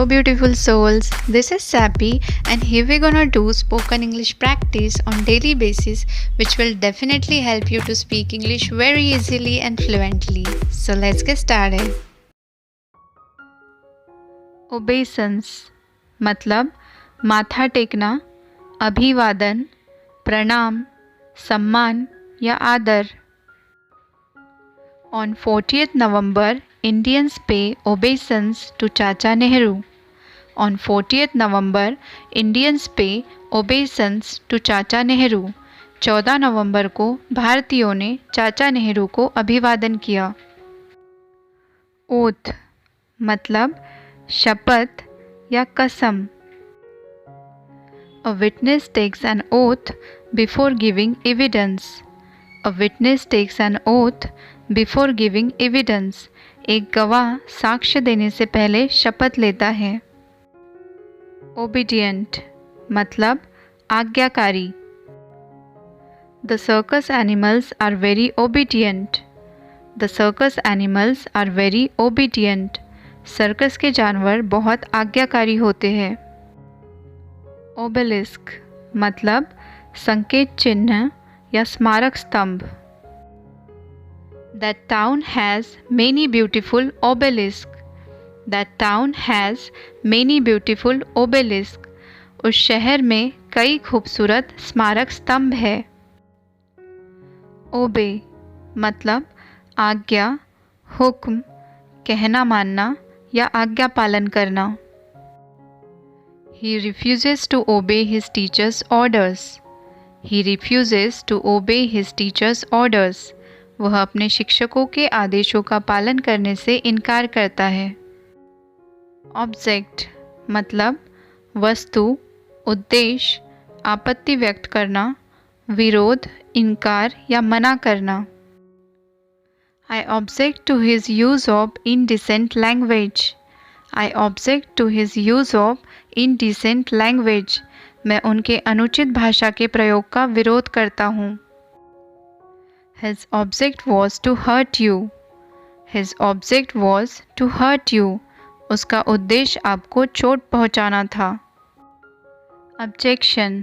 beautiful souls. This is Sappy, and here we're gonna do spoken English practice on daily basis, which will definitely help you to speak English very easily and fluently. So let's get started. Obeisance मतलब माथा टेकना, अभिवादन, प्रणाम, सम्मान या आदर. On 40th November, Indians pay obeisance to Chacha Nehru. On 40th November, Indians pay obeisance to Chacha Nehru. 14 नवंबर को भारतीयों ने चाचा नेहरू को अभिवादन किया. ओथ मतलब शपथ या कसम. A witness takes an oath before giving evidence. A witness takes an oath before giving evidence. एक गवाह साक्ष्य देने से पहले शपथ लेता है. Obedient मतलब आज्ञाकारी. The circus animals are very obedient. The circus animals are very obedient. Circus के जानवर बहुत आज्ञाकारी होते हैं. Obelisk मतलब संकेत चिन्ह या स्मारक स्तंभ. That town has many beautiful obelisks. That town has many beautiful obelisks. उस शहर में कई खूबसूरत स्मारक स्तंभ है. Obey मतलब आज्ञा, हुक्म, कहना मानना या आज्ञा पालन करना. He refuses to obey his teacher's orders. He refuses to obey his teacher's orders. वह अपने शिक्षकों के आदेशों का पालन करने से इनकार करता है. ऑब्जेक्ट मतलब वस्तु, उद्देश्य, आपत्ति व्यक्त करना, विरोध, इनकार या मना करना. I object to his use of indecent language. I object to his use of indecent language. मैं उनके अनुचित भाषा के प्रयोग का विरोध करता हूँ. His object was to hurt you. His object was to hurt you. उसका उद्देश्य आपको चोट पहुंचाना था. Objection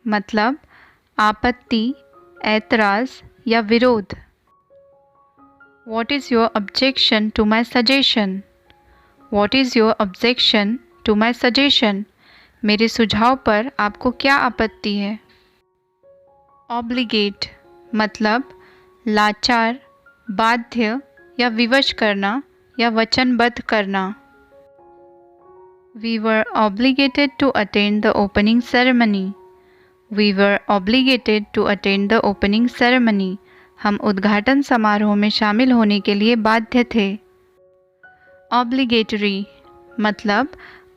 मतलब आपत्ति, ऐतराज़ या विरोध. What is your objection to my suggestion? What is your objection to my suggestion? मेरे सुझाव पर आपको क्या आपत्ति है? Obligate मतलब लाचार, बाध्य या विवश करना या वचनबद्ध करना. We were obligated to attend the opening ceremony. We were obligated to attend the opening ceremony. हम उद्घाटन समारोह में शामिल होने के लिए बाध्य थे. Obligatory मतलब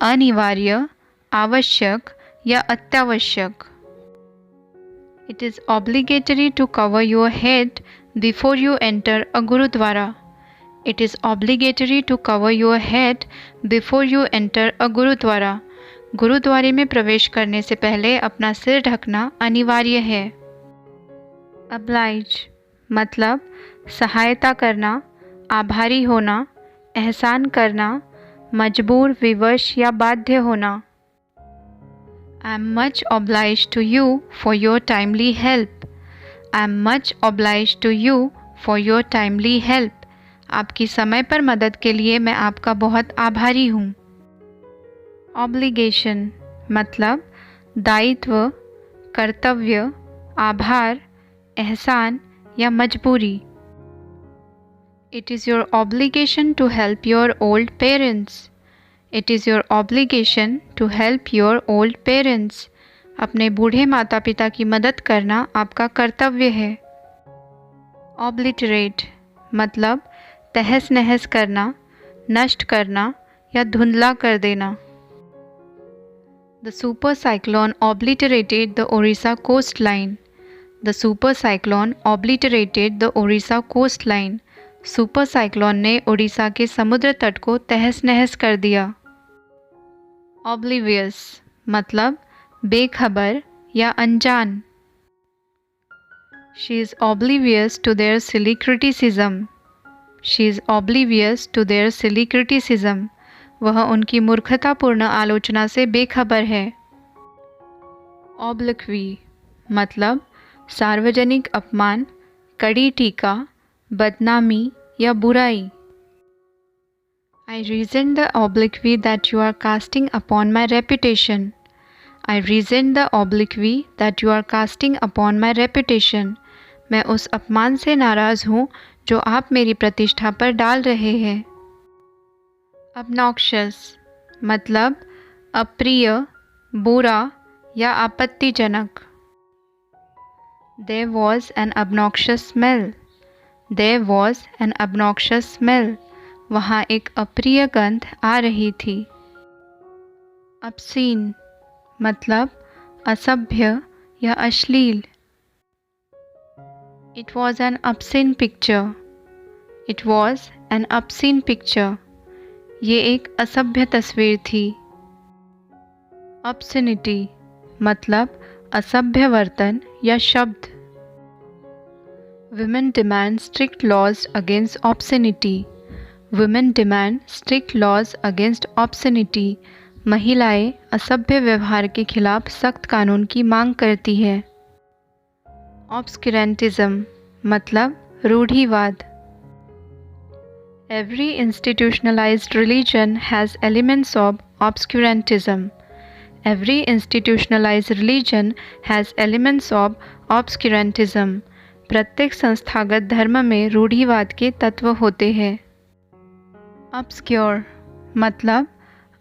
अनिवार्य, आवश्यक या अत्यावश्यक. It is obligatory to cover your head before you enter a gurudwara. It is obligatory to cover your head before you enter a gurudwara. गुरुद्वारे में प्रवेश करने से पहले अपना सिर ढकना अनिवार्य है. Oblige मतलब सहायता करना, आभारी होना, एहसान करना, मजबूर, विवश या बाध्य होना. I am much obliged to you for your timely help. I am much obliged to you for your timely help. आपकी समय पर मदद के लिए मैं आपका बहुत आभारी हूँ. Obligation मतलब दायित्व, कर्तव्य, आभार, एहसान या मजबूरी. It is your obligation to help your old parents. It is your obligation to help your old parents. अपने बूढ़े माता पिता की मदद करना आपका कर्तव्य है. Obliterate मतलब तहस नहस करना, नष्ट करना या धुंधला कर देना. The super cyclone obliterated the Orissa coastline. The super cyclone obliterated the Orissa coastline. Super cyclone ने उड़ीसा के समुद्र तट को तहस नहस कर दिया. Oblivious मतलब बेखबर या अनजान. She is oblivious to their silly criticism. She is oblivious to their silly criticism. वह उनकी मूर्खतापूर्ण आलोचना से बेखबर है। ऑब्लिक्वी मतलब सार्वजनिक अपमान, कड़ी टीका, बदनामी या बुराई। I resent the obloquy that you are casting upon my reputation. I resent the obloquy that you are casting upon my reputation. मैं उस अपमान से नाराज़ हूँ जो आप मेरी प्रतिष्ठा पर डाल रहे हैं। Obnoxious मतलब अप्रिय, बुरा या आपत्तिजनक। There was an obnoxious smell. There was an obnoxious smell. वहाँ एक अप्रिय गंध आ रही थी। obscene मतलब असभ्य या अश्लील। It was an obscene picture. It was an obscene picture. ये एक असभ्य तस्वीर थी। obscenity मतलब असभ्य वर्तन या शब्द। Women demand strict laws against obscenity. Women demand strict laws against obscenity. महिलाएं असभ्य व्यवहार के खिलाफ सख्त कानून की मांग करती है। Obscurantism मतलब रूढ़िवाद। Every institutionalized religion has elements of obscurantism. Every institutionalized religion has elements of obscurantism. प्रत्येक संस्थागत धर्म में रूढ़िवाद के तत्व होते हैं। Obscure मतलब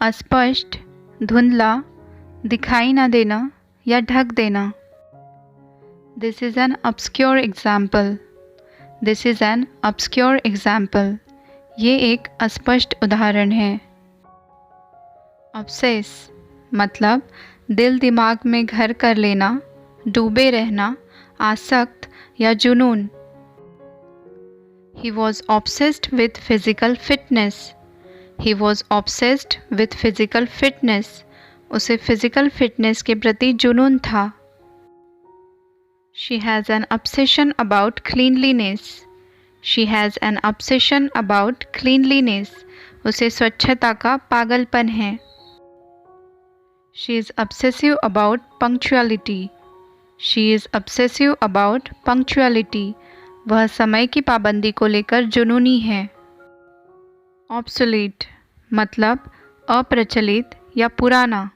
अस्पष्ट, धुंधला, दिखाई न देना या ढक देना। This is an obscure example. This is an obscure example. ये एक अस्पष्ट उदाहरण है। Obsess मतलब दिल दिमाग में घर कर लेना, डूबे रहना, आसक्त या जुनून। He was obsessed with physical fitness. He was obsessed with physical fitness. उसे फिजिकल फिटनेस के प्रति जुनून था। She has an obsession about cleanliness. She has an obsession about cleanliness. उसे स्वच्छता का पागलपन है। She is obsessive about punctuality. She is obsessive about punctuality. वह समय की पाबंदी को लेकर जुनूनी है। Obsolete मतलब अप्रचलित या पुराना।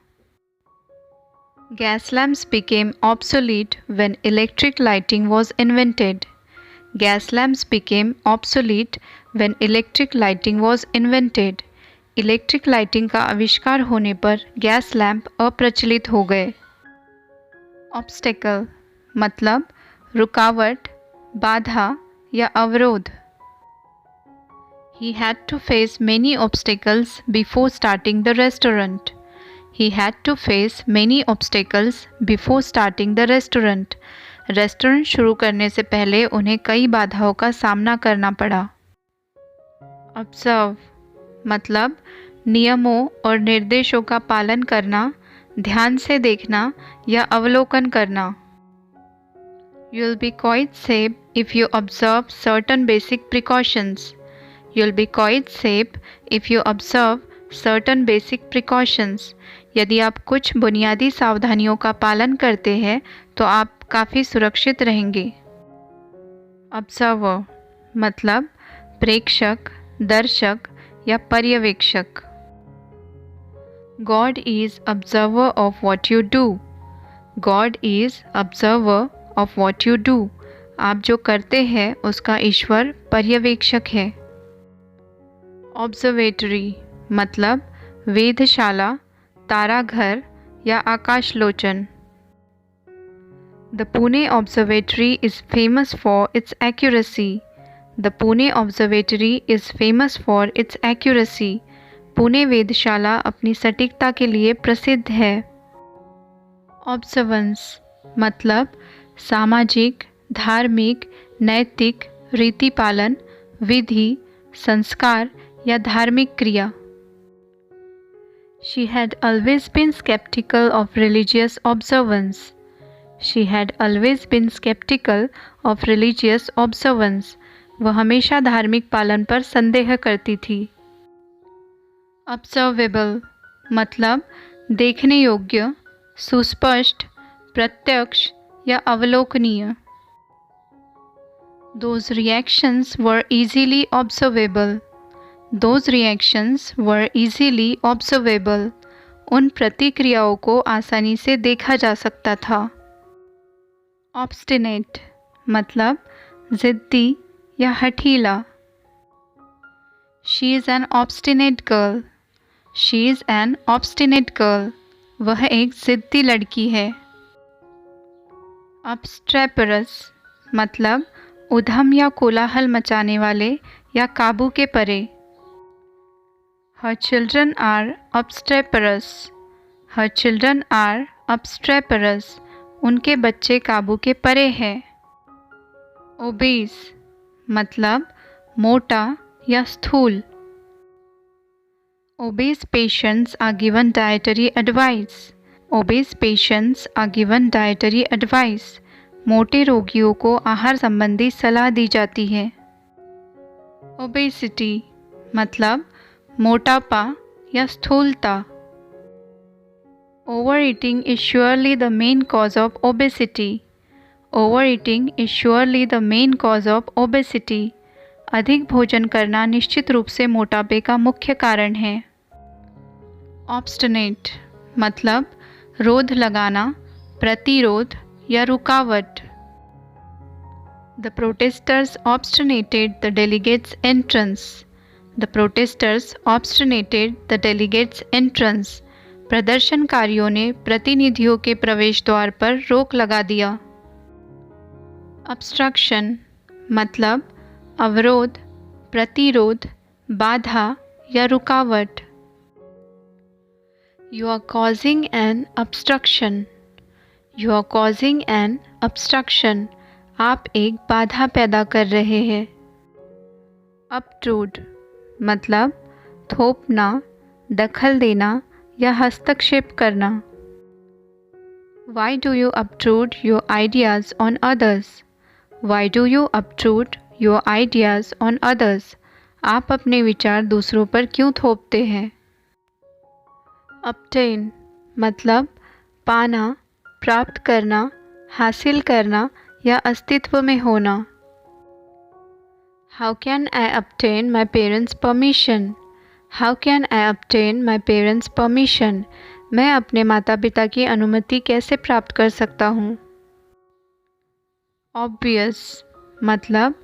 Gas lamps became obsolete when electric lighting was invented. Gas lamps became obsolete when electric lighting was invented. Electric lighting का आविष्कार होने पर गैस लैंप अप्रचलित हो गए। Obstacle मतलब रुकावट, बाधा या अवरोध। He had to face many obstacles before starting the restaurant. He had to face many obstacles before starting the restaurant. Restaurant शुरू करने से पहले उन्हें कई बाधाओं का सामना करना पड़ा। Observe मतलब नियमों और निर्देशों का पालन करना, ध्यान से देखना या अवलोकन करना। You'll be quite safe if you observe certain basic precautions. You'll be quite safe if you observe certain basic precautions. यदि आप कुछ बुनियादी सावधानियों का पालन करते हैं तो आप काफ़ी सुरक्षित रहेंगे। Observer मतलब प्रेक्षक, दर्शक या पर्यवेक्षक। God is observer of what you do. God is observer of what you do. आप जो करते हैं उसका ईश्वर पर्यवेक्षक है। Observatory मतलब वेधशाला, ताराघर या आकाशलोचन। The Pune Observatory is famous for its accuracy. The Pune Observatory is famous for its accuracy. Pune वेधशाला अपनी सटीकता के लिए प्रसिद्ध है। Observance मतलब सामाजिक, धार्मिक, नैतिक, रीति पालन, विधि, संस्कार या धार्मिक क्रिया। She had always been skeptical of religious observance. She had always been skeptical of religious observance. वह हमेशा धार्मिक पालन पर संदेह करती थी। ऑब्जर्वेबल मतलब देखने योग्य, सुस्पष्ट, प्रत्यक्ष या अवलोकनीय। Those reactions were easily observable. Those reactions were easily observable. उन प्रतिक्रियाओं को आसानी से देखा जा सकता था। Obstinate मतलब ज़िद्दी या हठीला। She is an obstinate girl. She is an obstinate girl. वह एक ज़िद्दी लड़की है। Obstreperous मतलब उधम या कोलाहल मचाने वाले या काबू के परे। Her children are obstreperous. Her children are obstreperous. उनके बच्चे काबू के परे हैं। Obese मतलब मोटा या स्थूल। Obese patients are given dietary advice. Obese patients are given dietary advice. मोटे रोगियों को आहार संबंधी सलाह दी जाती है। Obesity मतलब मोटापा या स्थूलता। Overeating is surely the main cause of obesity. Overeating is surely the main cause of obesity. अधिक भोजन करना निश्चित रूप से मोटापे का मुख्य कारण है। Obstinate मतलब रोध लगाना, प्रतिरोध या रुकावट। The protesters obstructed the delegates' entrance. The protesters obstructed the delegates' entrance. प्रदर्शनकारियों ने प्रतिनिधियों के प्रवेश द्वार पर रोक लगा दिया। Obstruction मतलब अवरोध, प्रतिरोध, बाधा या रुकावट। You are causing an obstruction. You are causing an obstruction. आप एक बाधा पैदा कर रहे हैं। Obtrude मतलब थोपना, दखल देना या हस्तक्षेप करना। Why do you obtrude your ideas on others? Why do you obtrude your ideas on others? आप अपने विचार दूसरों पर क्यों थोपते हैं? Obtain मतलब पाना, प्राप्त करना, हासिल करना या अस्तित्व में होना। How can I obtain my parents' permission? How can I obtain my parents' permission? मैं अपने माता पिता की अनुमति कैसे प्राप्त कर सकता हूँ? Obvious मतलब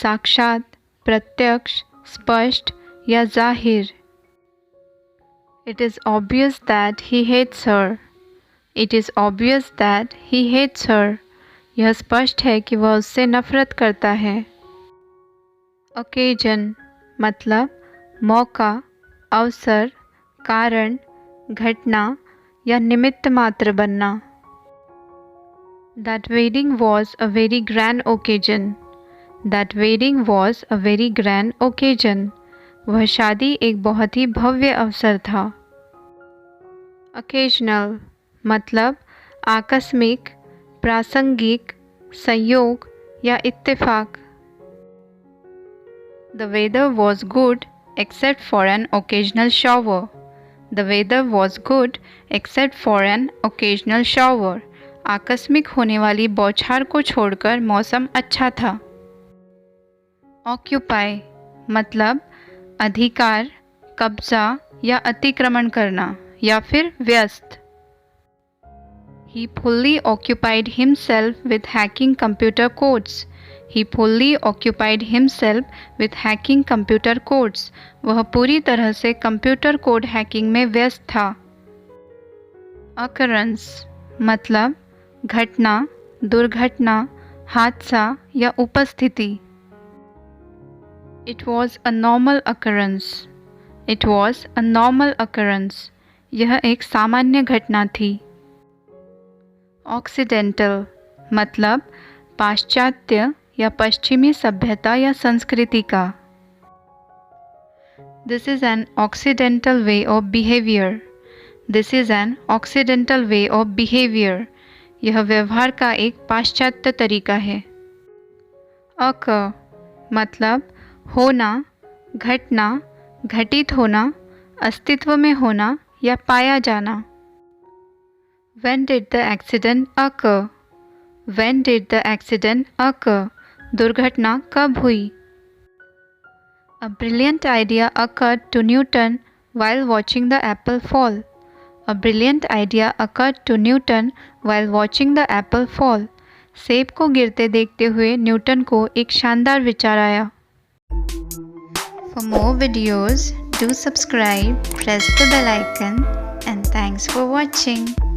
साक्षात, प्रत्यक्ष, स्पष्ट या जाहिर। It is obvious that he hates her. It is obvious that he hates her. यह स्पष्ट है कि वह उससे नफरत करता है। Occasion मतलब मौका, अवसर, कारण, घटना या निमित्त मात्र बनना। That wedding was a very grand occasion. That wedding was a very grand occasion. वह शादी एक बहुत ही भव्य अवसर था। Occasional मतलब आकस्मिक, प्रासंगिक, संयोग या इत्तेफाक। The weather was good except for an occasional shower. The weather was good except for an occasional shower. आकस्मिक होने वाली बौछार को छोड़कर मौसम अच्छा था। Occupy मतलब अधिकार, कब्जा या अतिक्रमण करना या फिर व्यस्त। He fully occupied himself with hacking computer codes. He fully occupied himself with hacking computer codes. वह पूरी तरह से कंप्यूटर कोड हैकिंग में व्यस्त था। Occurrence मतलब घटना, दुर्घटना, हादसा या उपस्थिति। It was a normal occurrence. It was a normal occurrence. यह एक सामान्य घटना थी। Occidental मतलब पाश्चात्य या पश्चिमी सभ्यता या संस्कृति का। This is an Occidental way of behavior. This is an Occidental way of behavior. यह व्यवहार का एक पाश्चात्य तरीका है। Occur मतलब होना, घटना, घटित होना, अस्तित्व में होना या पाया जाना। When did the accident occur? When did the accident occur? दुर्घटना कब हुई? A brilliant idea occurred to Newton while watching the apple fall. A brilliant idea occurred to Newton while watching the apple fall. सेब को गिरते देखते हुए Newton को एक शानदार विचार आया। For more videos, do subscribe, press the bell icon, and thanks for watching.